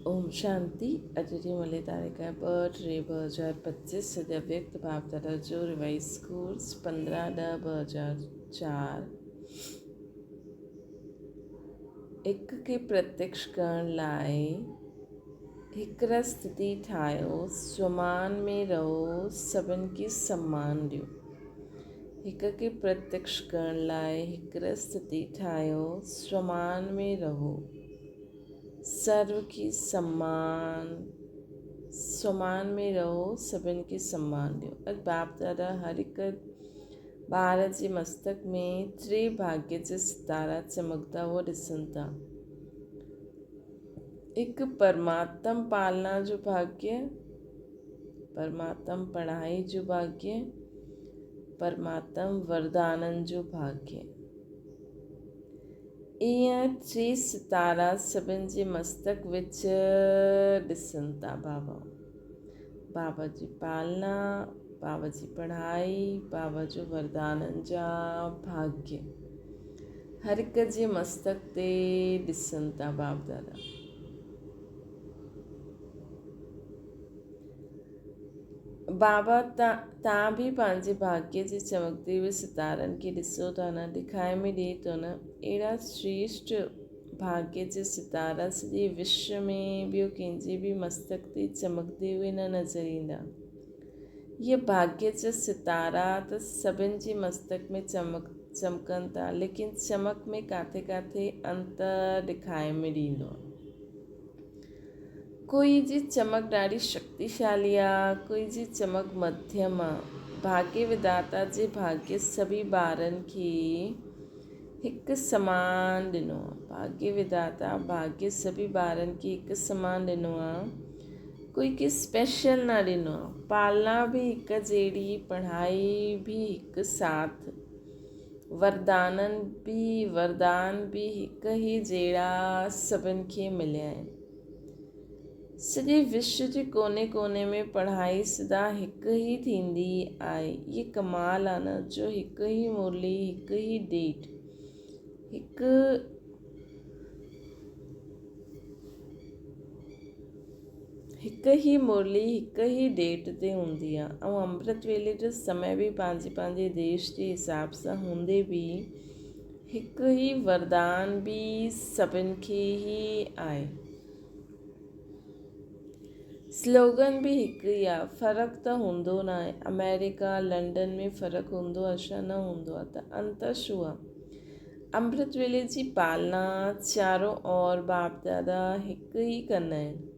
ओम शांति। अॼु जी मुले तारीख़ है 2/3/2025। सॼा व्यक्त भावधारा जो रिवाइज कोर्स 15/10/2004। हिक खे प्रत्यक्ष करण लाइ हिकरा स्थिति ठाहियो, स्वमान में रहो, सभिनि खे सम्मान ॾियो। हिक खे प्रत्यक्ष करण लाइ हिकरा स्थिति ठाहियो, स्वमान में रहो, सर्व की सम्मान में रहो, सभिनि खे सम्मान ॾियो। अॼु बाप दादा हर हिक ॿार जे मस्तक में 3 भाग्य जा सितारा चमकदा हुआ ॾिसनि था। हिकु परमात्म पालना जो भाग्य, परमात्म पढ़ाई जो भाग्य, परमात्म वरदाननि जो भाग्य। ईअं 3 सितारा सभिनि जे मस्तक विच ॾिसनि था। बाबा जी पालना, बाबा जी पढ़ाई, बाबा जो वरदाननि जा भाग्य हर हिक जे मस्तक ते ॾिसनि था बाप दादा। बाबा तव्हां बि पंहिंजे भाग्य जे चमकदे हुए सितारनि खे ॾिसो था न, ॾेखारे में ॾिए थो न। अहिड़ा श्रेष्ठ भाग्य जा सितारा सॼे विश्व में ॿियो कंहिंजे बि मस्तक ते चमकदे हुए न नज़र ईंदा। इहे भाग्य जा सितारा त सभिनि जे मस्तक में चमकनि था, लेकिन चमक में काथे काथे अंतर ॾेखारे में ॾींदो आहे। कोई जी चमक ॾाढी शक्तिशाली आहे, कोई जी चमक मध्यम आहे। भाग्य विधाता जे भाग्य सभी ॿारनि खे हिकु समान ॾिनो आहे। भाग्य विधाता भाग्य सभी ॿारनि खे हिकु समान ॾिनो आहे, कोई के स्पेशल न ॾिनो आहे। पालना भी हिकु जहिड़ी, पढ़ाई भी हिकु साथ, वरदान भी हिकु ई जहिड़ा सभिनि खे मिलिया आहिनि। सॼे विश्व जे कोने कोने में पढ़ाई सदा हिकु ई थींदी आहे। ये कमाल आहे न, जो हिकु ई मुरली, हिकु ई डेट, हिकु ई मुरली हिकु ई डेट ते हूंदी आहे। ऐं अमृत वेले जो समय बि पंहिंजे पंहिंजे देश जे हिसाब सां हूंदे बि हिकु ई वरदान बि सभिनि खे ई आहे। स्लोगन भी हिकु ई आहे। फ़र्क़ु त हूंदो न आहे। अमेरिका लंडन में फ़र्क़ु हूंदो आहे छा? न हूंदो आहे। त अंतर छो आहे? अमृत वेले जी पालना चारों ओर बाप दादा हिकु ई कंदा आहिनि।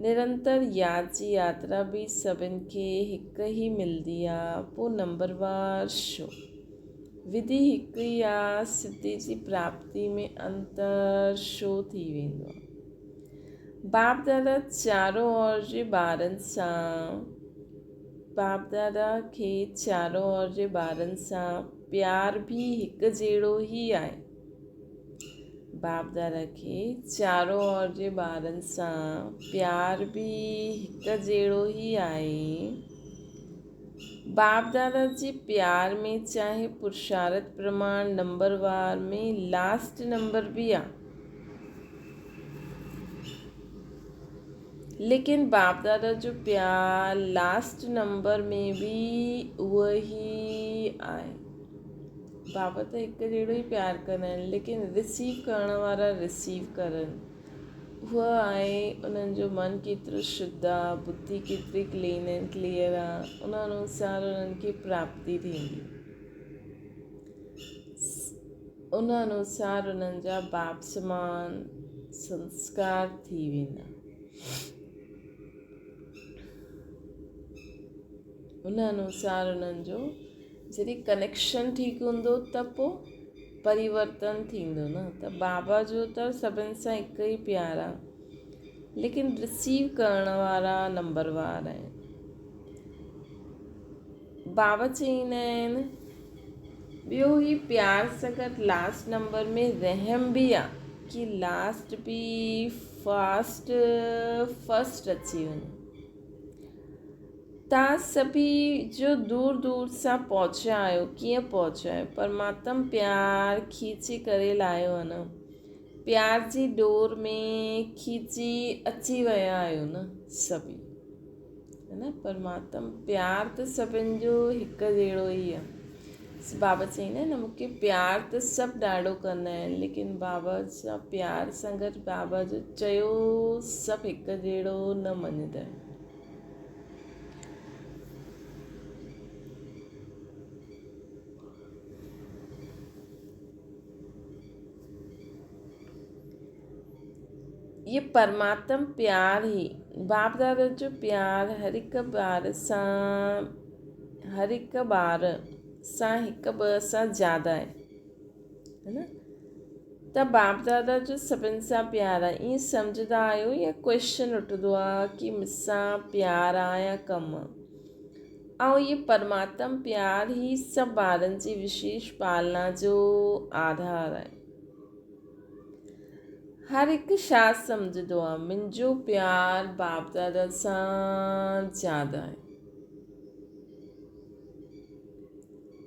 निरंतर यादि जी यात्रा भी सभिनि खे हिकु ई मिलंदी आहे। पोइ नंबरवार छो? विधि हिकु ई आहे। सिद्धि जी प्राप्ति में अंतर छो थी वेंदो आहे? बाप दादा चारों ओर जे ॿारनि सां, बाप दादा खे चारों ओर जे ॿारनि सां प्यार भी हिकु जहिड़ो ई आहे। बाप दादा खे चारों ओर जे ॿारनि सां प्यार भी हिकु जहिड़ो ई आहे। बाप दादा जे प्यार में चाहे पुरुषार्थ प्रमाण नंबरवार में लास्ट नंबर भी आहे, लेकिन बाप दादा जो प्यार लास्ट नंबर में भी उहो ई आहे। बाबा त हिकु जहिड़ो ई प्यार कंदा आहिनि, लेकिन रिसीव करण वारा रिसीव करनि, उहा आहे उन्हनि जो मन केतिरो शुद्ध आहे, बुद्धि केतिरी क्लियर आहे, उन अनुसार उन्हनि खे प्राप्ति थींदी। उन अनुसार उन्हनि जा बाप समान संस्कार थी वेंदा। उन अनुसार उन्हनि जो जॾहिं कनेक्शन ठीकु हूंदो त पोइ परिवर्तन थींदो न। त बाबा जो त सभिनि सां हिकु ई प्यार आहे, लेकिन रिसीव करण वारा नंबरवार आहिनि। बाबा चईंदा आहिनि ॿियो ही प्यार सां गॾु लास्ट नंबर में रहम भी आहे, कि लास्ट भी फर्स्ट अची वञे। तव्हां सभी जो दूर दूर सां पहुचा आहियो। कीअं पहुचा आहियो? परमात्मा प्यार खीचे करे लाहियो आहे न। प्यार जी डोर में खींची अची विया आहियो न सभी, है न। परमात्मा प्यार त सभिनि जो हिकु जहिड़ो ई आहे। बाबा चईंदा आहिनि न, मूंखे प्यार त सभु ॾाढो कंदा आहिनि, लेकिन बाबा सां प्यार सां गॾु बाबा जो चयो सभु हिकु जहिड़ो न मञंदा आहिनि। ये परमात्मा प्यार ई, बाप दादा जो प्यार हर हिकु ॿार सां हिकु ॿ सां ज़्यादा आहे, है न। त बाप दादा जो सभिनि सां प्यार आहे, ईअं सम्झंदा आहियो या क्वेश्चन उठंदो आहे कि मूंसां प्यार आहे या कमु। ऐं इहे परमात्मा प्यार ई सभु ॿारनि जी विशेष पालना जो आधार आहे। हर हिकु छा सम्झंदो आहे, मुंहिंजो प्यार बाप दादा सां ज़्यादा आहे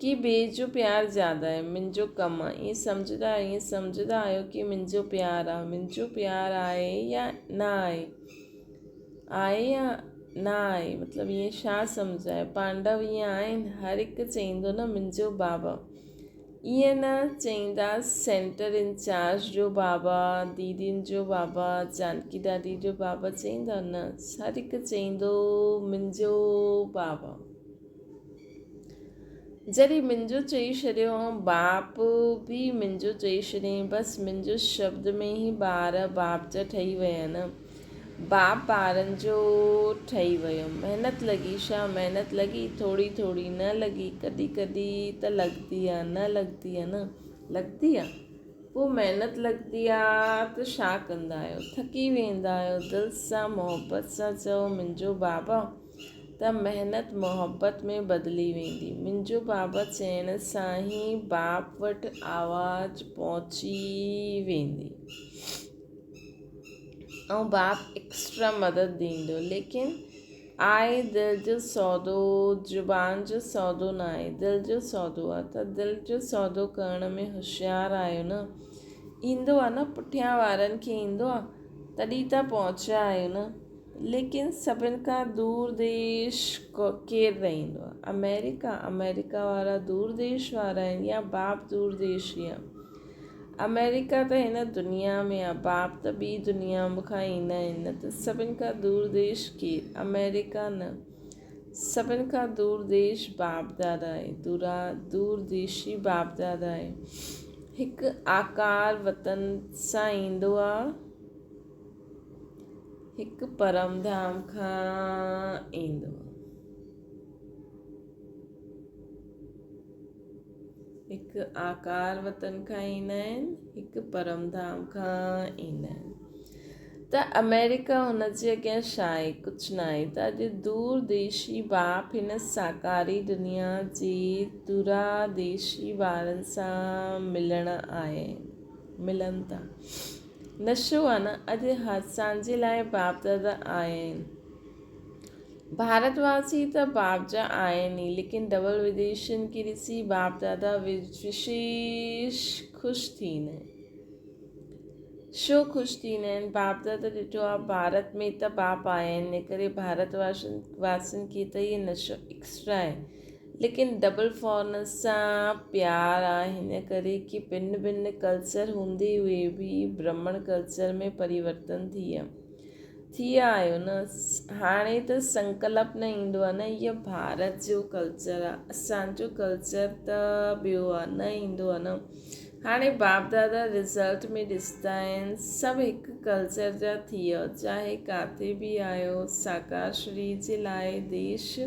कि ॿिए जो प्यार ज़्यादा आहे, मुंहिंजो कमु आहे। ईअं सम्झंदा आहियो कि मुंहिंजो प्यार आहे या न आहे या न आहे, मतिलबु ईअं छा सम्झ आहे। पांडव ईअं आहिनि, हर हिकु चईंदो न मुंहिंजो बाबा, ईअं न चईंदा सेंटर इंचार्ज जो बाबा, दीदियुनि जो बाबा, जानकी दादी जो बाबा चईंदा न, हर हिकु चईंदो मुंहिंजो बाबा। जॾहिं मुंहिंजो चई छॾियो ऐं बाप बि मुंहिंजो चई छॾियईं, बसि मुंहिंजो शब्द में ई ॿार बाप जा ठही विया न। बाप ॿारनि जो ठही वियो। महिनत लॻी, छा महिनत लॻी, थोरी थोरी न लॻी, कॾहिं कॾहिं त लॻंदी आहे, न लॻंदी आहे न, लॻंदी आहे। पोइ महिनत लॻंदी आहे त छा कंदा आहियो, थकी वेंदा आहियो। दिलि सां मोहबत सां चओ मुंहिंजो बाबा, त महिनत मोहबत में बदिली वेंदी। मुंहिंजो बाबा चइण सां ई बाप वटि आवाज़ पहुची वेंदी ऐं बाप एक्स्ट्रा मदद ॾींदो। लेकिन आहे दिलि जो सौदो, ज़ुबान जो सौदो न आहे, दिलि जो सौदो आहे। त दिलि जो सौदो करण में होशियारु आहियो न। ईंदो आहे न, पुठियां वारनि खे ईंदो आहे, तॾहिं त पहुचा आहियो न। लेकिन सभिनि खां दूर देश केरु रहंदो आहे? अमेरिका वारा दूर देश वारा आहिनि या बाप दूर देश ई आहे? अमेरिका त हिन दुनिया में आहे, बाप त ॿी दुनिया खां ईंदा आहिनि। न त सभिनि खां दूर देश केरु? अमेरिका न, सभिनि खां दूर देश बाप दादा आहे। दूर देशी बाप दादा आहे। हिकु आकार वतन सां ईंदो आहे, हिकु परम धाम खां ईंदो आहे। हिकु आकार वतन खां ईंदा आहिनि, हिकु परम धाम खां ईंदा आहिनि। त अमेरिका हुनजे अॻियां छा आहे? कुझु न आहे। त अॼु दूर देशी बाप हिन साकारी दुनिया जे दूरादेशी ॿारनि सां मिलनि था। नशो आहे न। अॼु असांजे लाइ बाप दादा आहिनि। भारतवासी त बाप जा आहिनि ई, लेकिन डबल विदेशियुनि खे ॾिसी बाप दादा विशेष ख़ुशि थींदा आहिनि। छो ख़ुशि थींदा आहिनि? बाप दादा ॾिठो आहे भारत में त बाप आहिनि, इन करे भारतवासियुनि खे त इहे नशो एक्स्ट्रा आहे। लेकिन डबल फॉरनर सां प्यार आहे, हिन करे कि भिन्न भिन्न कल्चर हूंदे हुए बि ब्राह्मण कल्चर में परिवर्तन थी आहियो न। हाणे त संकल्प न ईंदो आहे न, इहो भारत जो कल्चर आहे, असांजो कल्चर त ॿियो आहे, न ईंदो आहे न। हाणे बाप दादा रिज़ल्ट में ॾिसंदा आहिनि, सभु हिकु कल्चर जा थी वियो। चाहे किथे बि आहियो, साकार शरीर जे लाइ देश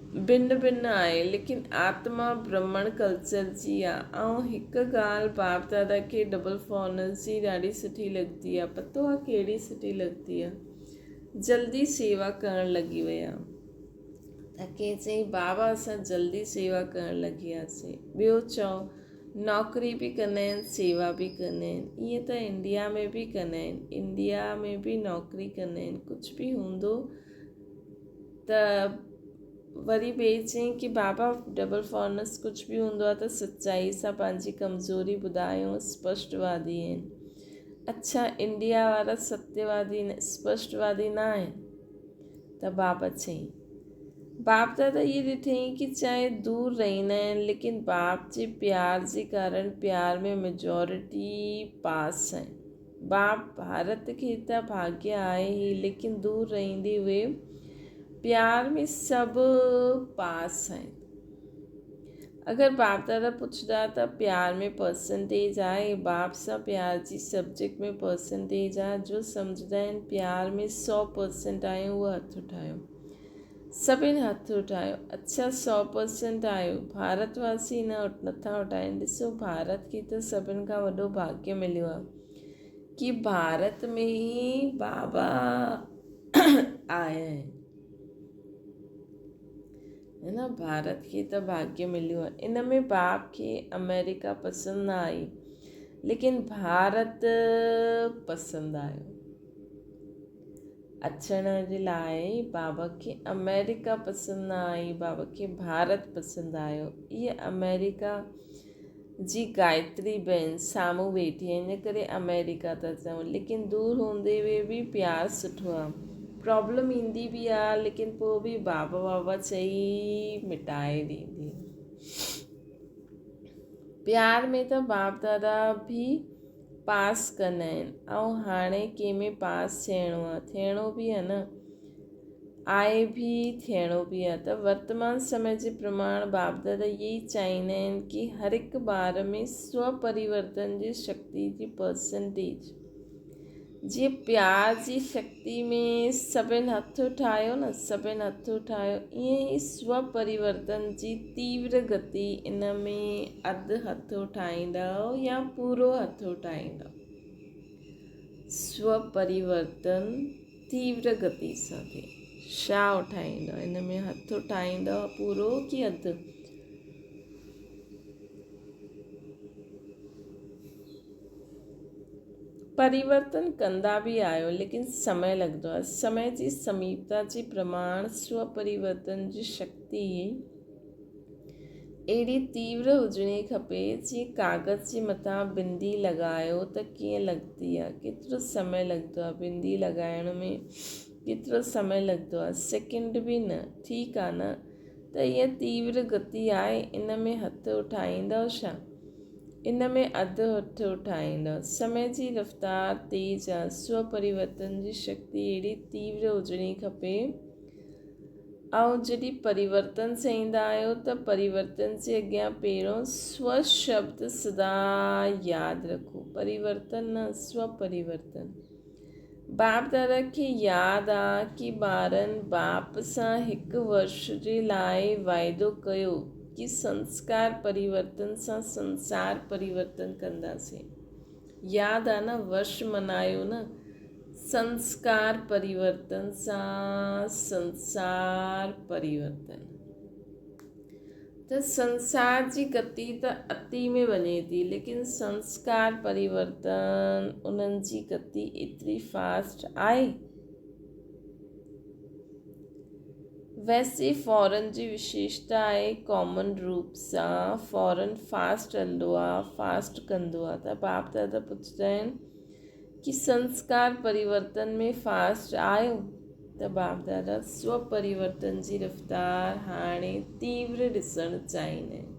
भिन्न भिन्न आहे, लेकिन आत्मा ब्राह्मण कल्चर जी आहे। ऐं हिकु ॻाल्हि बाप दादा खे डबल फॉरनर जी ॾाढी सुठी लॻंदी आहे। पतो आहे कहिड़ी सुठी लॻंदी आहे? जल्दी सेवा करणु लॻी विया। त कंहिं चई बाबा असां जल्दी सेवा करणु लॻी वियासीं। ॿियो चओ नौकरी बि कंदा आहिनि, सेवा बि कंदा आहिनि। ईअं त इंडिया में बि कंदा आहिनि, इंडिया में बि नौकरी कंदा आहिनि। कुझु बि हूंदो त वरी ॿिए चयईं कि बाबा डबल फॉरनस कुझु बि हूंदो आहे त सचाई सां पंहिंजी कमज़ोरी ॿुधायूं स्पष्टवादी आहिनि। अच्छा, इंडिया वारा सत्यवादी स्पष्टवादी न आहिनि। त बाबा चयईं, बाप दादा इहे ॾिठईं कि चाहे दूर रहंदा आहिनि लेकिन बाप जे प्यार जे कारण प्यार में मेजॉरिटी पास आहिनि। बाप भारत खे त भाग्य आहे ई, लेकिन दूर रहंदे हुए प्यार में सभु पास आहिनि। अगरि बाप दादा पुछंदा त प्यार में परसेंटेज आहे, बाप सां प्यार जी सब्जेक्ट में परसेंटेज आहे, जो सम्झंदा आहिनि प्यार में 100% आहियूं उहा हथ उठायो। सभिनि हथ उठायो। अच्छा, 100% आहियो। भारतवासी नथा उठाइनि। ॾिसो, भारत खे त सभिनि खां वॾो भाग्य मिलियो आहे कि भारत में ई बाबा आया आहिनि, है न। भारत खे त भाग्य मिलियो आहे। इन में बाप खे अमेरिका पसंदि न आई, लेकिन भारत पसंदि आयो। अचण जे लाइ बाबा खे अमेरिका पसंदि न आई, बाबा खे भारत पसंदि आयो। इहे अमेरिका जी गायत्री बहन साम्हूं वेठी आहे, इन करे अमेरिका था चऊं। लेकिन दूर हूंदे हुए बि प्यारु सुठो आहे। प्रॉब्लम ईंदी बि आहे, लेकिन पोइ बि बाबा बाबा चई मिटाए ॾींदी। प्यार में त बाप दादा बि पास कंदा आहिनि, ऐं हाणे कंहिंमें पास थियणो बि आहे न, आहे बि थियणो बि आहे। त वर्तमान समय जे प्रमाण बाप दादा इहे ई चाहींदा आहिनि कि हर हिकु ॿार में स्वपरिवर्तन जी शक्ति जी परसेंटेज, जीअं प्यार जी शक्ति में सभिनि हथ उठायो न, सभिनि हथ उठायो, ईअं ई स्वपरिवर्तन जी तीव्र गति इन में अधु हथ उठाईंदव या पूरो हथ उठाईंदव। स्वपरिवर्तन तीव्र गति सां थिए, छा उठाईंदव? इन में हथ उठाईंदव पूरो कि अधु? परिवर्तन कंदा बि आहियो, लेकिन समय लॻंदो आहे। समय जी समीपता जे प्रमाण स्वपरिवर्तन जी शक्ति अहिड़ी तीव्र हुजणी खपे जीअं कागज़ जे मथां बिंदी लॻायो त कीअं लॻंदी आहे, केतिरो समय लॻंदो आहे बिंदी लॻाइण में, केतिरो समय लॻंदो आहे, सेकेंड बि न। ठीकु आहे न, त इहा तीव्र गति आहे। इन में हथ उठाईंदव छा? इन में अधु हथ उठाईंदव। समय जी रफ़्तार तेज़ आहे। स्वपरिवर्तन जी शक्ति अहिड़ी तीव्र हुजणी खपे। ऐं जॾहिं परिवर्तन चईंदा आहियो त परिवर्तन जे अॻियां पहिरियों स्व शब्द सदा यादि रखो। परिवर्तन न, स्वपरिवर्तन। बाप दादा खे यादि आहे कि ॿारनि बाप सां 1 वर्ष जे लाइ वाइदो कयो कि संस्कार परिवर्तन सां संसार परिवर्तन कंदासीं। यादि आहे न, वर्ष मल्हायो न, संस्कार परिवर्तन सां संसार परिवर्तन। त संसार जी गति त अति में वञे थी, लेकिन संस्कार परिवर्तन उन्हनि जी गति एतिरी फास्ट आहे। वैसे फॉरेन जी विशेषता आहे, कॉमन रूप सां फॉरेन फास्ट हलंदो आहे, फास्ट कंदो आहे। त बाप दादा पुछंदा आहिनि कि संस्कार परिवर्तन में फास्ट आहियो? त बाप दादा स्वपरिवर्तन जी रफ़्तार हाणे तीव्र ॾिसणु चाहींदा आहिनि।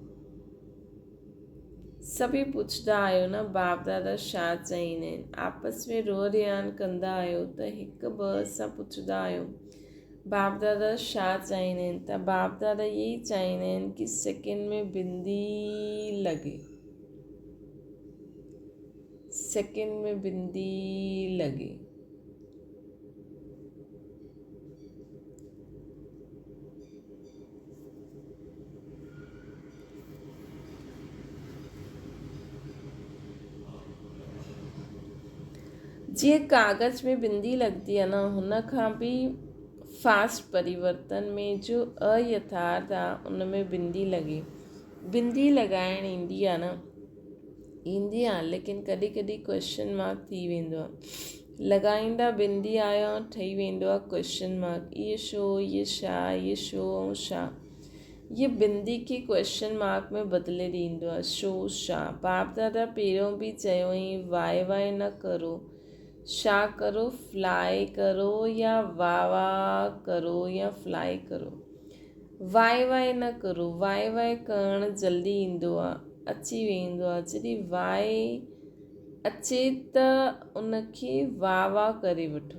सभई पुछंदा आहियो न बाप दादा छा चाहींदा आहिनि? आपस में रोह रियान कंदा आहियो त 1-2 सां पुछंदा आहियो बाप दादा छा चाहींदा आहिनि? त बाप दादा इहे ई चाहींदा आहिनि कि सेकेंड में बिंदी लॻे, सेकेंड में बिंदी लॻे। जीअं कागज़ में बिंदी लॻंदी आहे न, हुन खां बि फास्ट परिवर्तन में जो अयथार्थ आहे उन में बिंदी लॻे। बिंदी लॻाइण ईंदी आहे न, ईंदी आहे, लेकिन कॾहिं कॾहिं क्वेश्चन मार्क थी वेंदो आहे। लॻाईंदा बिंदी आहियो ठही वेंदो आहे क्वेश्चन मार्क। इहे छो, इहे छा, इहे छो ऐं छा, इहे बिंदी खे क्वेश्चन मार्क में बदिले ॾींदो आहे। छो, छा। बाप दादा पहिरियों बि चयो हुई वाए वाए न करो, छा करो, फ्लाए करो या वाह वाह करो या फ्लाए करो। वाए वाए न करो, वाए वाए करणु जल्दी ईंदो आहे, अची वेंदो आहे। जॾहिं वाए अचे त उनखे वाह वाह करे वठो,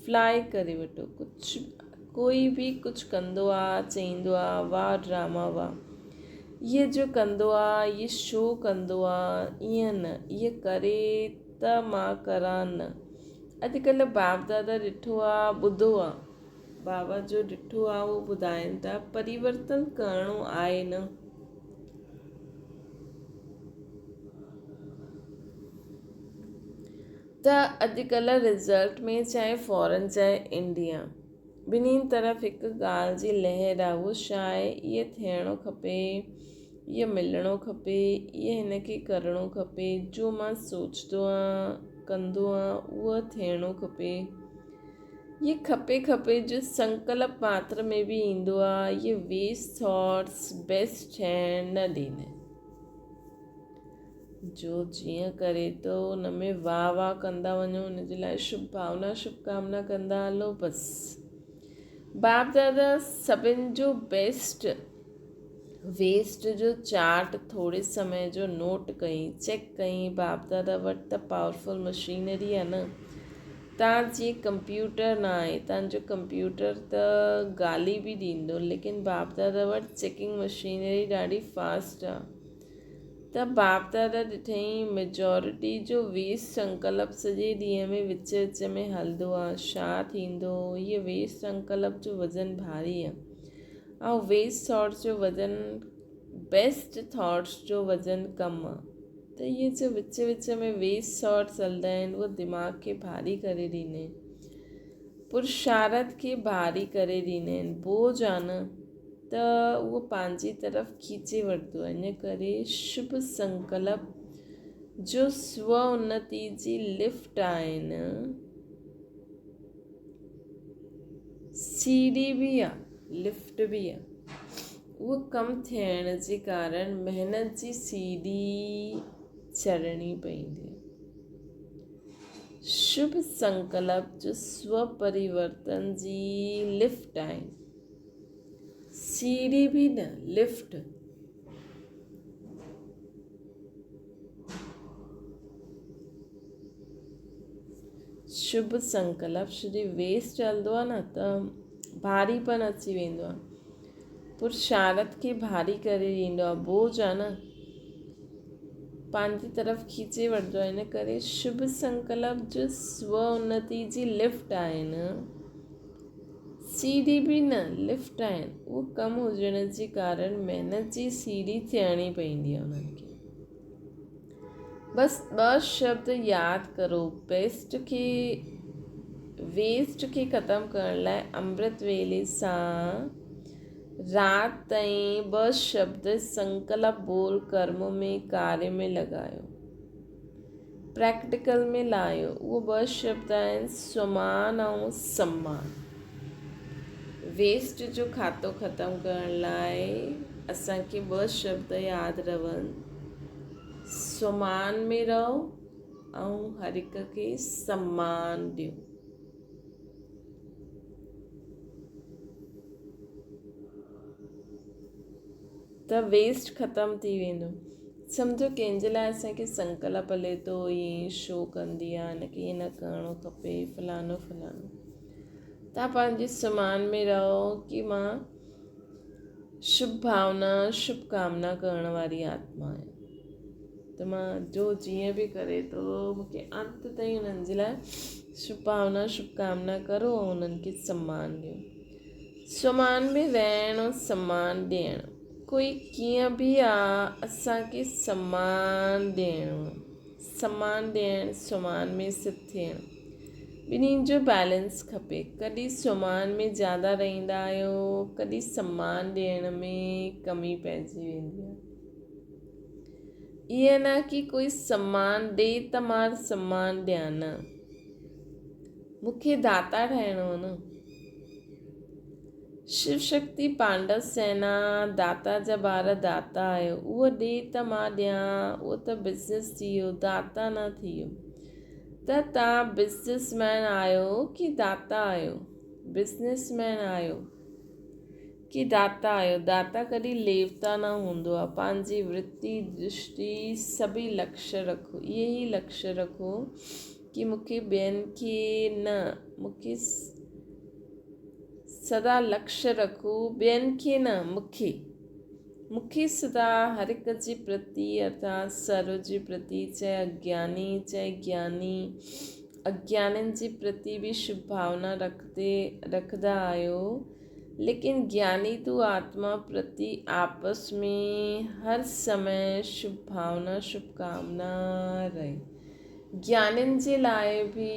फ्लाए करे वठो। कोई बि कुझु कंदो आहे चईंदो आहे वाह ड्रामा वाह, इहे जो कंदो आहे इहे छो कंदो आहे, ईअं न, इहे करे त मां करां न। अॼुकल्ह बाप दादा ॾिठो आहे, ॿुधो आहे, बाबा जो ॾिठो आहे उहो ॿुधाइनि था, परिवर्तन करिणो आहे न। त अॼुकल्ह रिज़ल्ट में चाहे फॉरेन चाहे इंडिया, ॿिन्हिनि तरफ़ हिकु ॻाल्हि जी लहर आहे। उहो छा आहे, इहे थियणो खपे, इहे मिलणो खपे, इहे हिनखे करिणो खपे, जो मां सोचंदो आहियां कंदो आहियां उहो थियणो खपे। ये खपे जो संकल्प मात्र में बि ईंदो आहे। ये वेस्ट थॉट्स बेस्ट हैंड न ॾींदा, जो जीअं करे थो उन में वाह वाह कंदा वञो, हुनजे लाइ शुभ भावना शुभकामना कंदा हलो बसि। बाप दादा सभिनि जो बेस्ट वेस्ट जो चार्ट थोरे समय जो नोट कई, चेक कई। बाप दादा वटि त पावरफुल मशीनरी आहे न। तव्हां जीअं कंप्यूटर न आहे, तव्हांजो कंप्यूटर त गाली बि ॾींदो, लेकिन बाप दादा वटि चेकिंग मशीनरी ॾाढी फास्ट आहे। त बाप दादा ॾिठईं मेजॉरिटी जो वेस्ट संकल्प सॼे ॾींहं में विच विच में हलंदो आहे। छा थींदो, इहे वेस्ट संकल्प जो वज़न भारी आहे ऐं वेस्ट थॉट्स जो वज़न बेस्ट थॉट्स जो वज़न कमु आहे। त इहे जो विच विच में वेस्ट थॉट्स हलंदा आहिनि उहे दिमाग़ खे भारी करे ॾींदा आहिनि, पुरुषार्थ खे भारी करे ॾींदा आहिनि, बोझ आहे न, त उहो पंहिंजी तरफ़ खीचे वठंदो आहे। इन करे शुभ संकल्प जो स्व उन्नति जी लिफ्ट आहे न, सीढ़ी बि आहे लिफ्ट बि आहे, उहो कमु थियण जे कारण महिनत जी सीढ़ी चढ़णी पवंदी आहे। शुभ संकल्प जो स्व परिवर्तन जी लिफ्ट आहे, सीढ़ी भी न, लिफ्ट। शुभ संकल्प श्री वेस्ट हलंदो आहे न त भारीपन अची वेंदो आहे, पुरुषार्थ खे भारी करे ॾींदो आहे, बोझ आहे न, पंहिंजी तरफ़ खीचे वठंदो आहे। इन करे शुभ संकल्प जो स्व उन्नति जी लिफ्ट आहे न, सीढ़ी बि न, लिफ्ट आहिनि। उहो कमु हुजण जे कारण महिनत जी सीढ़ी थियणी पवंदी आहे उन्हनि खे। बसि 2 शब्द यादि करो, वेस्ट खे ख़तमु करण लाइ अमृत वेले सां राति ताईं 2 शब्द संकल्प बोल कर्म में कार्य में लॻायो, प्रैक्टिकल में लायो। उहो 2 शब्द आहिनि स्वमान ऐं सम्मान। वेस्ट जो खातो ख़तमु करण लाइ असांखे 2 शब्द यादि रहनि, स्वमान में रहो ऐं हर हिक खे सम्मान ॾियो। त वेस्ट ख़तमु थी वेंदो। सम्झो कंहिंजे लाइ असांखे संकल्प हले थो ईअं छो कंदी आहे, हिनखे ईअं न करिणो खपे, फलानो फलानो। तव्हां पंहिंजे समान में रहो कि मां शुभ भावना शुभकामना करण वारी आत्मा आहियां, त मां जो जीअं बि करे थो मूंखे अंत ताईं उन्हनि जे लाइ शुभ भावना शुभकामना करो ऐं उन्हनि खे सम्मान ॾियो। स्वमान में रहणु, सम्मान ॾियणु, कोई कीअं बि आहे असांखे सम्मान ॾियणु, स्वमान में स्थित थियणु, ॿिन्हिनि जो बैलेंस खपे। कॾहिं स्वमान में ज़्यादा रहंदा आहियो, कॾहिं सम्मान ॾियण में कमी पइजी वेंदी आहे। ईअं न कि कोई सम्मान ॾे त मां सम्मान ॾियां, न, मूंखे दाता ठहिणो आहे न। शिव शक्ति पांडव सेना दाता जा ॿार दाता आहियो, उहो ॾे त मां ॾियां, उहो त बिज़नेस थी वियो, दाता न थी वियो। त तव्हां बिज़नेसमैन आहियो कि दाता आहियो? बिज़नेसमैन आहियो कि दाता आहियो? दाता कॾहिं लेवता न हूंदो आहे। पंहिंजी वृत्ति दृष्टि सभी लक्ष्य रखो, इहे ई लक्ष्य रखो कि मूंखे ॿियनि खे न, मूंखे सदा लक्ष्य रखो, ॿियनि खे न, मूंखे सदा हर हिक जे प्रति अर्थात सर्व जे प्रति, चाहे अज्ञानी चाहे ज्ञानी, अज्ञानियुनि जे प्रति भी शुभ भावना रखंदा आहियो। लेकिन ज्ञानी तू आत्मा प्रति आपस में हर समय शुभ भावना शुभकामना रहे, ज्ञानियुनि जे लाइ भी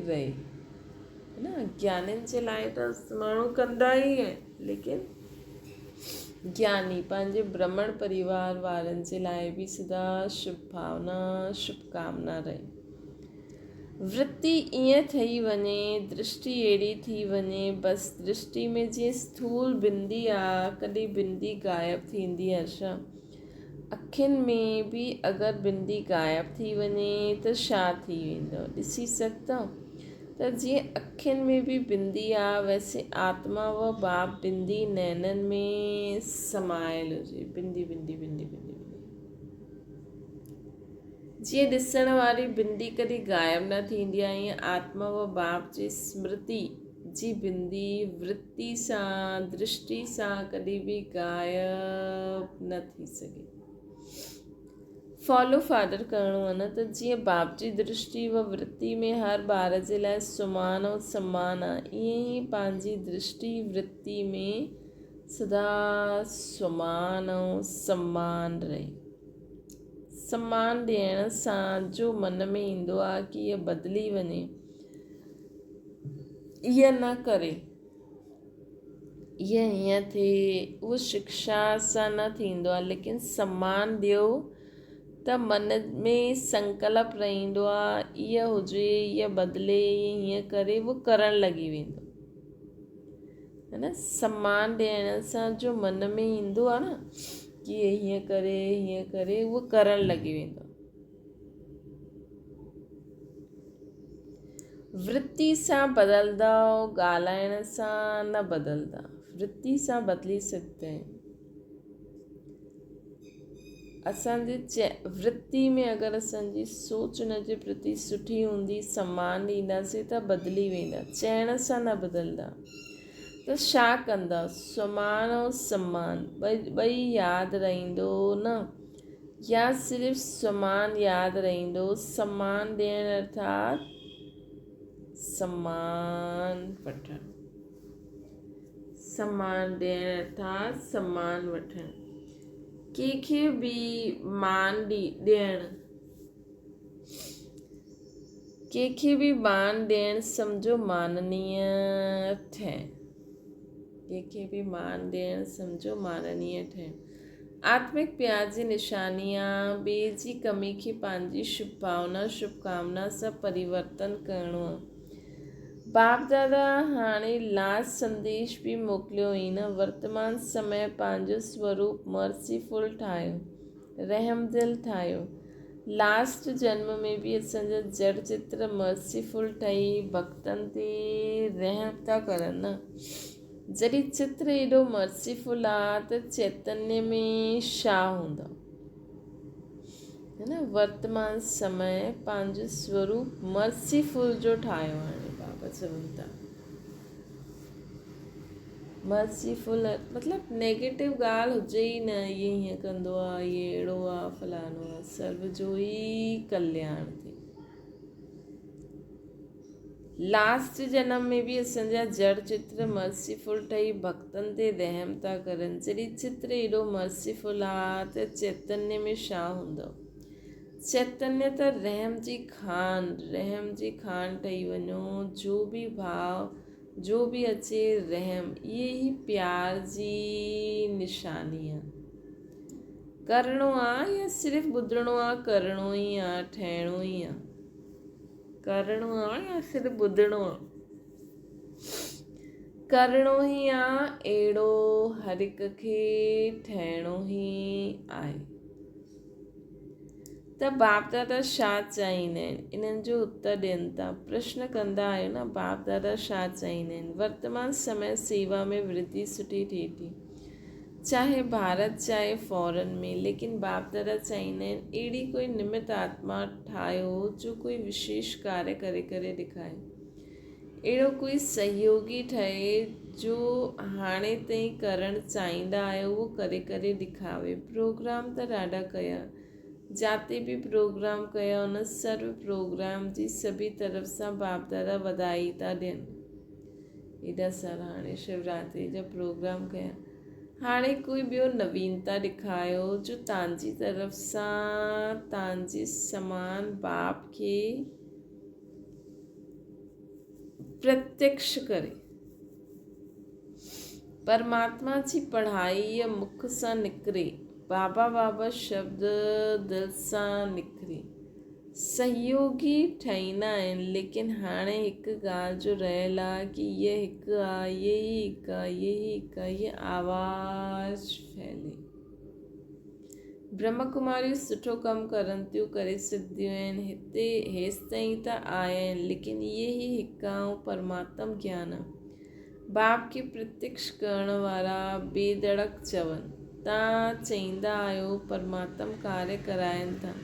रहे, है न। ज्ञानियुनि जे लाइ त माण्हू कंदा ई आहिनि, लेकिन ज्ञानी पंहिंजे ब्राह्मण परिवार वारनि जे लाइ भी सदा शुभ भावना शुभकामना रहे। वृत्ति ईअं ठही वञे, दृष्टि अहिड़ी थी वञे, बसि दृष्टि में जीअं स्थूल बिंदी आहे, कॾहिं बिंदी गायब थींदी आहे छा? अखियुनि में भी अगरि बिंदी गायब थी वञे त छा थी वेंदो? ॾिसी सघंदा त जीअं अखियुनि में भी बिंदी आहे, वैसे आत्मा व बाप बिंदी नैननि में समायल हुजे, बिंदी बिंदी बिंदी बिंदी बिंदी। जीअं ॾिसण वारी बिंदी कॾहिं गायब न थींदी आहे, ईअं आत्मा व बाप जी स्मृति जी बिंदी वृत्ति सां दृष्टि सां कॾहिं भी गायब न थी सघे। फॉलो फादर करिणो आहे न, त जीअं बाप जी दृष्टि व वृत्ति में हर ॿार जे लाइ सुमान ऐं सम्मान आहे, ईअं ई पंहिंजी दृष्टि वृत्ति में सदा सुमान ऐं सम्मान रहे। सम्मान ॾियण सां जो मन में ईंदो आहे कि इहा बदिली वञे, इहा न करे, इहा हीअं थिए, उहो शिक्षा सां न थींदो आहे। लेकिन सम्मान ॾियो त मन में संकल्प रहंदो आहे, इहा हुजे, इहा बदिले, हीअं करे, उहो करणु लॻी वेंदो, है न। सम्मान ॾियण सां जो मन में ईंदो आहे न कि हीअं करे, उहो करणु लॻी वेंदो। वृत्ति सां बदलंदा, ॻाल्हाइण सां न बदलंदा। वृत्ति सां बदिली सघंदा आहिनि। असांजे वृत्ति में अगरि असांजी सोच उन जे प्रति सुठी हूंदी, सम्मान ॾींदासीं त बदिली वेंदा, चइण सां न बदलंदा। त छा कंदा? स्वमान ऐं सम्मान ॿई यादि रहंदो न, या सिर्फ़ु सम्मान यादि रहंदो? सम्मान ॾियणु अर्थात सम्मान वठणु, सम्मान ॾियणु अर्थात सम्मान वठणु। कंहिंखे बि मान ॾियणु, कंहिंखे बि मान ॾियणु सम्झो माननीय ठहिणु, कंहिंखे बि मान ॾियणु सम्झो माननीय ठहिणु। आत्मिक प्यार जी निशानी आहे, ॿिए जी कमी खे पंहिंजी शुभ भावना शुभकामना सां परिवर्तन करिणो आहे। बाप दादा हाणे लास्ट संदेश भी मोकिलियो हुई न। वर्तमान समय पंहिंजो स्वरूप मर्सीफुल ठाहियो, रहमदिल ठाहियो। लास्ट जन्म में भी असांजा जड़ चित्र मर्सीफुल ठही भक्तनि ते रहम था करनि न। जॾहिं चित्र एॾो मर्सीफुल आहे त चैतन्य में छा हूंदो, है न। वर्तमान समय पंहिंजो स्वरूप मर्सीफुल जो ठाहियो आहे। बाबा चवनि था मर्सीफुल मतिलबु नेगेटिव ॻाल्हि हुजे ई न, इहे हीअं कंदो आहे, इहे अहिड़ो आहे, फलानो आहे, सर्व जो ई कल्याण थिए। लास्ट जन्म में भी असांजा जड़ चित्र मर्सीफुल ठही भक्तनि ते रहम था करनि। जॾहिं चित्र एॾो मर्सीफुल आहे त चैतन्य में छा हूंदो? चैतन्य त रहम जी खान ठही वञो। जो भी भाव जो भी अचे रहम, इहे ई प्यार जी निशानी आहे। करिणो आहे या सिर्फ़ु ॿुधणो आहे? करिणो ई आहे, ठहिणो ई आहे। करिणो आहे या सिर्फ़ु ॿुधणो आहे? करिणो ई आहे, अहिड़ो हर हिक खे ठहिणो ई आहे। त बाप दादा छा चाहींदा आहिनि, इन्हनि जो उत्तर ॾियनि था। प्रश्न कंदा आहियो न, बाप दादा छा चाहींदा आहिनि? वर्तमान समय सेवा में वृद्धि सुठी थिए थी, चाहे भारत चाहे फॉरेन में। लेकिन बाप दादा चाहींदा आहिनि अहिड़ी कोई निमित आत्मा ठाहियो जो कोई विशेष कार्य करे करे ॾेखारे। अहिड़ो कोई सहयोगी ठहे जो हाणे ताईं करणु चाहींदा आहियो उहो करे करे ॾेखारे। प्रोग्राम त ॾाढा कया, जाते भी प्रोग्राम कया उन सर्व प्रोग्राम जी सभी तरफ़ सां बाप दादा वधाई था ॾियनि। एॾा सारा हाणे शिवरात्रि जा प्रोग्राम कया, हाणे कोई ॿियो नवीनता ॾेखारियो जो तव्हांजी तरफ़ सां तव्हांजे समान बाप खे प्रत्यक्ष करे। परमात्मा जी पढ़ाई मुख सां निकिरे, बाबा बाबा शब्द दिल सां निकिरे। सहयोगी ठहींदा आहिनि, लेकिन हाणे हिकु ॻाल्हि जो रहियल आहे कि इहा हिकु आहे, इहे ई हिकु आहे, इहे ई हिकु आहे, इहा आवाज़ फैले। ब्रह्म कुमारियूं सुठो कमु करनि थियूं, करे सघंदियूं आहिनि, हिते हेसि ताईं त आया आहिनि, लेकिन इहे ई हिकु आहे परमात्म ज्ञान आहे। बाप खे प्रत्यक्ष करण वारा बेधड़क चवनि, तव्हां चईंदा आहियो परमात्मा कार्य कराइनि था,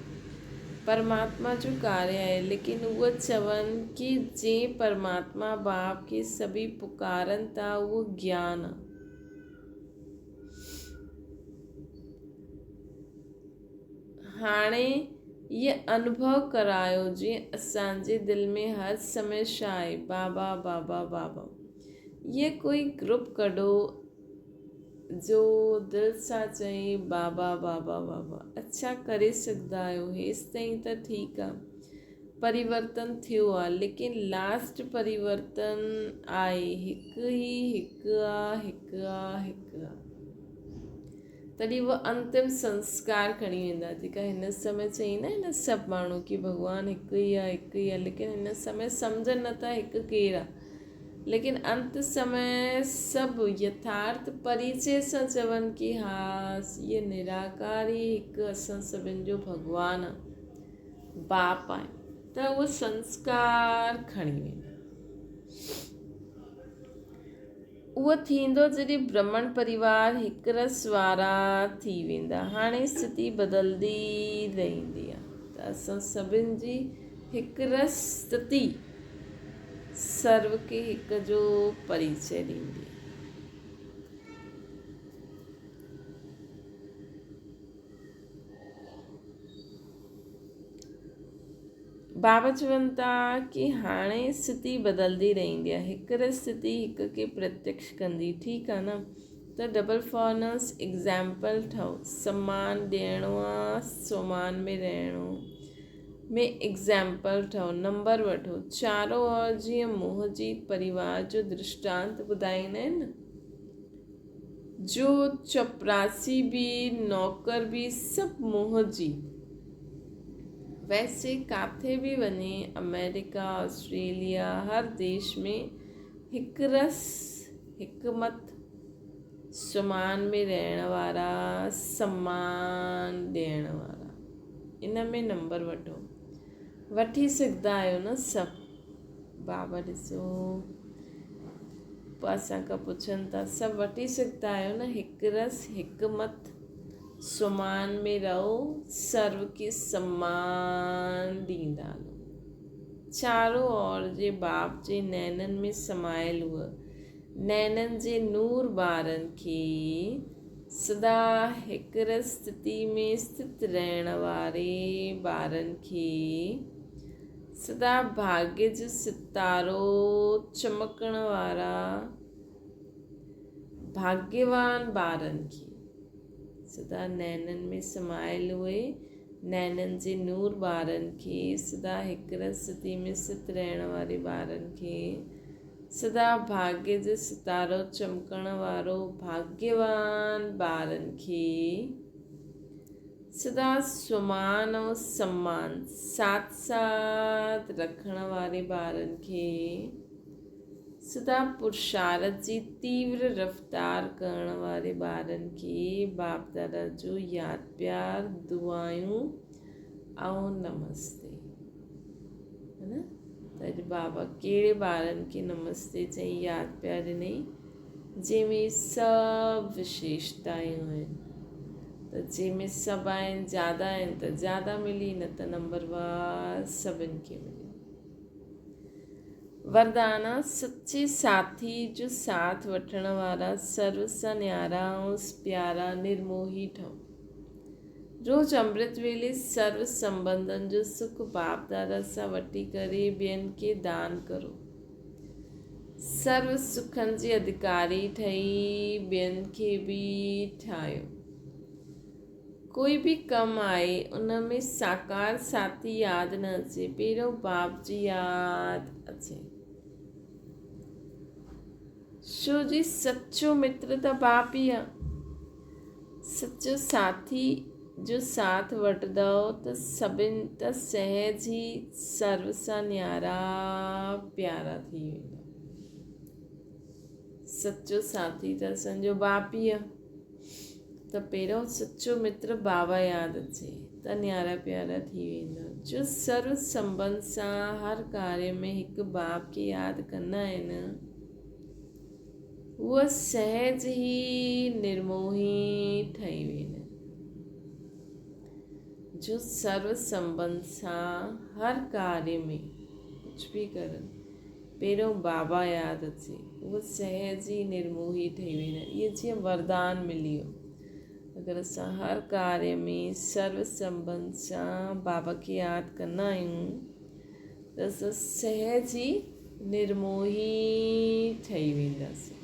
परमात्मा जो कार्य आहे, लेकिन उहे चवनि कि जे परमात्मा बाप खे सभी पुकारनि था उहो ज्ञान आहे। हाणे ये अनुभव करायो जीअं असांजे दिलि में हर समय छा आहे, बाबा बाबा बाबा। ये कोई ग्रुप कढो जो दिलि सां चई बाबा बाबा बाबा। अच्छा करे सघंदा आहियो, हेसि ताईं त ठीकु आहे, परिवर्तन थियो आहे, लेकिन लास्ट परिवर्तन आहे हिकु ई हिकु आहे, हिकु आहे, हिकु आहे। तॾहिं उहा अंतिम संस्कार खणी वेंदा, जेका हिन समय चईंदा आहिनि न सभु माण्हू कि भॻवानु हिकु ई आहे, हिकु ई आहे, लेकिन हिन समय सम्झनि नथा हिकु केरु आहे। लेकिन अंत समय सभु यथार्थ परिचय सां चवनि कि हा इहे निराकार ई हिकु असां सभिनि जो भॻवानु आहे, बाप आहे, त उहो संस्कार खणी वेंदा। उहो थींदो जॾहिं ब्रह्मण परिवार हिकु रस वारा थी वेंदा। हाणे स्थिति बदिलंदी रहंदी आहे, त असां सभिनि जी हिकु रस स्थिति सर्व के हिक जो परिचय ॾींदी। बाबा चवनि था कि हाणे स्थिति बदिलंदी रहंदी आहे, हिकु स्थिति हिक खे प्रत्यक्ष कंदी। ठीकु आहे न, त डबल फॉर्नस एग्ज़ाम्पल ठहो, सम्मान ॾियणो आहे, स्वमान में रहणो में एग्ज़ाम्पल ठहो, नंबर वठो। चारों ओर जीअं मोहजीत परिवार जो दृष्टांत ॿुधाईंदा आहिनि न, जो चपरासी भी नौकर भी सभु मोहजीत। वैसे काथे भी वञे, अमेरिका ऑस्ट्रेलिया हर देश में हिकु रस हिकु मत, समान में रहण वारा, सम्मान ॾियण वारा। इन में नंबर वठो, वठी सघंदा आहियो न सभु। बाबा ॾिसो असां खां पुछनि था, सभु वठी सघंदा आहियो न, हिकु रस हिकु मत, समान में रहो, सर्व के सम्मान ॾींदा। चारों ओर जे बाप जे नैननि में समायल हुआ, नैननि जे नूर ॿारनि खे सदा हिकु रस स्थिति में स्थित रहण वारे ॿारनि खे, सदा भाग्य जो सितारो चमकण वारा भाग्यवान ॿारनि खे, सदा नैननि में समायल हुए, नैननि जे नूर ॿारनि खे, सदा हिकु रस स्थिति में स्थित रहण वारे ॿारनि खे, सदा भाग्य जो सितारो चमकण वारो भाग्यवान ॿारनि खे सदा स्वमान ऐं सम्मान साथ साथ रखण वारे ॿारनि खे सदा पुरुषार्थ जी तीव्र रफ़्तार करण वारे ॿारनि खे बाप दादा जो यादि प्यार दुआयूं ऐं नमस्ते। है न, त अॼु बाबा कहिड़े ॿारनि खे नमस्ते चई यादि प्यार ॾिनई जंहिंमें सभु विशेषतायूं आहिनि। त जंहिंमें सभु आहिनि ज़्यादा आहिनि त ज़्यादा मिली, न त नंबरवार सभिनि खे मिली। वरदाना सच्चे साथी जो साथ वठण वारा सर्व सां न्यारा ऐं प्यारा निर्मोही ठहो। रोज़ अमृत वेले सर्व संबंधनि जो सुख बाप दादा सां वठी करे ॿियनि खे दान करो। सर्व सुखनि जी अधिकारी ठही ॿियनि खे बि ठाहियो। कोई बि कमु आहे उन में साकार साथी यादि न अचे, पहिरियों बाप जी यादि अचे। छो जी सचो मित्र त बाप ई आहे। सचो साथी जो साथ वठंदव त सभिनि त सहज ई सर्व सां न्यारा प्यारा थी वेंदा। सचो साथी त असांजो बाप ई आहे। त पहिरियों सचो मित्र बाबा यादि अचे त न्यारा प्यारा थी वेंदा। जो सर्व संबंध सां हर कार्य में हिकु बाप खे यादि कंदा आहिनि उहा सहज ई निर्मोही ठही वेंदा। जो सर्व संबंध सां हर कार्य में कुझु बि करनि पहिरियों बाबा यादि अचे उहा सहज ई निर्मोही ठही वेंदा। इहे जीअं वरदान मिली वियो। अगरि असां हर कार्य में सर्व संबंध सां बाबा खे यादि कंदा आहियूं त असां सहज ई निर्मोही ठही वेंदासीं।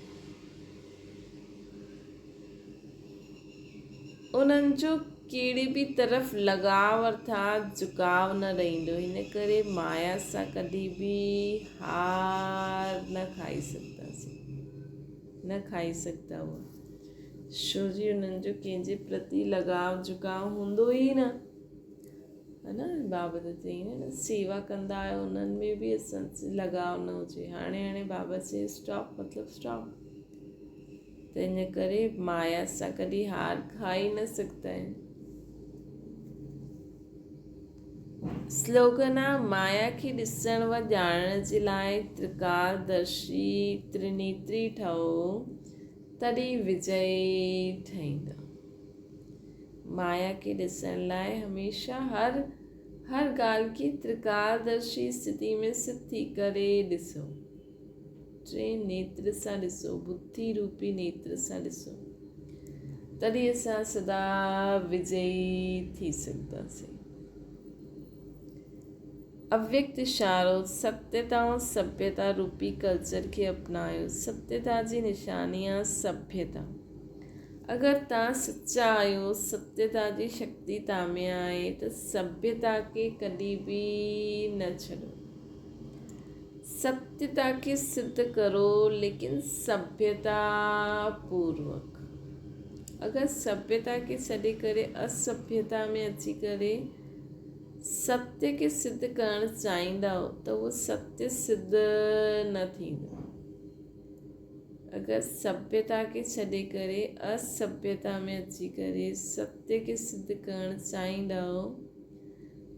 उन्हनि जो कहिड़ी बि तरफ़ लगाव अर्थात झुकाव न रहंदो। हिन करे माया सां कॾहिं बि हार न खाई सघंदा हुआ। छो जी उन्हनि जो कंहिंजे प्रति लगाव झुकाव हूंदो ई न, है न। बाबा त चई न सेवा कंदा आहियो उन्हनि में बि असां लगाव न हुजे। हाणे बाबा चए स्टॉप मतिलबु स्टॉप। त इन करे माया सां कॾहिं हार खाई न सघंदा आहिनि। स्लोगन आहे माया खे ॾिसण व ॼाणण जे लाइ त्रिकालदर्शी त्रिनेत्री ठहो तॾहिं विजय ठहींदा। माया खे ॾिसण लाइ हमेशह हर ॻाल्हि खे त्रिकालदर्शी स्थिति में स्थित थी करे ॾिसो। टे नेत्र सां ॾिसो, बुद्धि रूपी नेत्र सां ॾिसो, तॾहिं असां सदा विजयी थी सघंदासीं। अव्यक्त इशारो सत्यता ऐं सभ्यता रूपी कल्चर खे अपनायो। सत्यता जी निशानी आहे सभ्यता। अगरि तव्हां सचा आहियो, सत्यता जी शक्ति तव्हां में आहे त सभ्यता खे कॾहिं बि न छॾो। सत्यता खे सिद्ध करो लेकिन सभ्यता पूर्वक। अगरि सभ्यता खे छॾे करे असभ्यता में अची करे सत्य खे सिद्ध करणु चाहींदा हो त उहो सत्य सिद्ध न थींदो। अगरि सभ्यता खे छॾे करे असभ्यता में अची करे सत्य खे सिद्ध करणु चाहींदा हो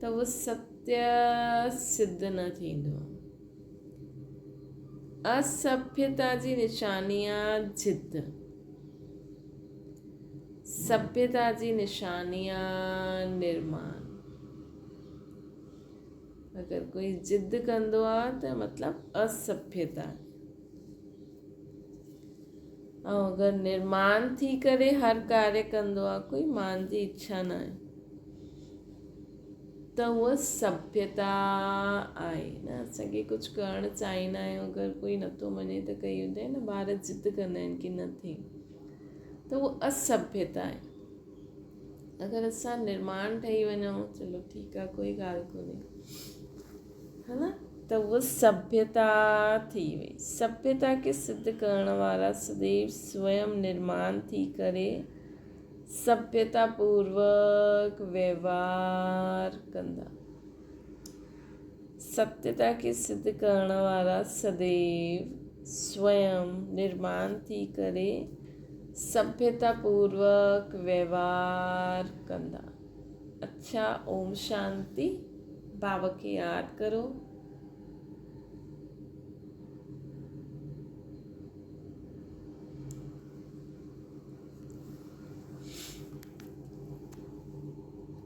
त उहो सत्य सिद्ध न थींदो। असभ्यता जी निशानी आहे जिद। सभ्यता जी निशानी आहे निर्माण। अगरि कोई जिद कंदो आहे त मतिलबु असभ्यता। ऐं अगरि निर्माण थी करे हर कार्य कंदो आहे, कोई मान जी इच्छा न आहे, त उहा सभ्यता आहे न। असांखे कुझु करणु चाहींदा आहियूं, अगरि कोई नथो मञे त कई हूंदा आहिनि न, ॿार जिद कंदा आहिनि की न थिए, त उहो असभ्यता आहे। अगरि असां निर्माण ठही वञूं, चलो ठीकु आहे, कोई ॻाल्हि कोन्हे, है न, त उहा सभ्यता थी वई। सभ्यता खे सिद्ध करण वारा सदैव स्वयं निर्माण थी करे सभ्यतापूर्वक व्यवहार कंदा। सत्यता खे सिद्ध करण वारा सदैव स्वयं निर्माण थी करे सभ्यतापूर्वक व्यवहार कंदा। अच्छा, ओम शांति। भाव खे यादि करो।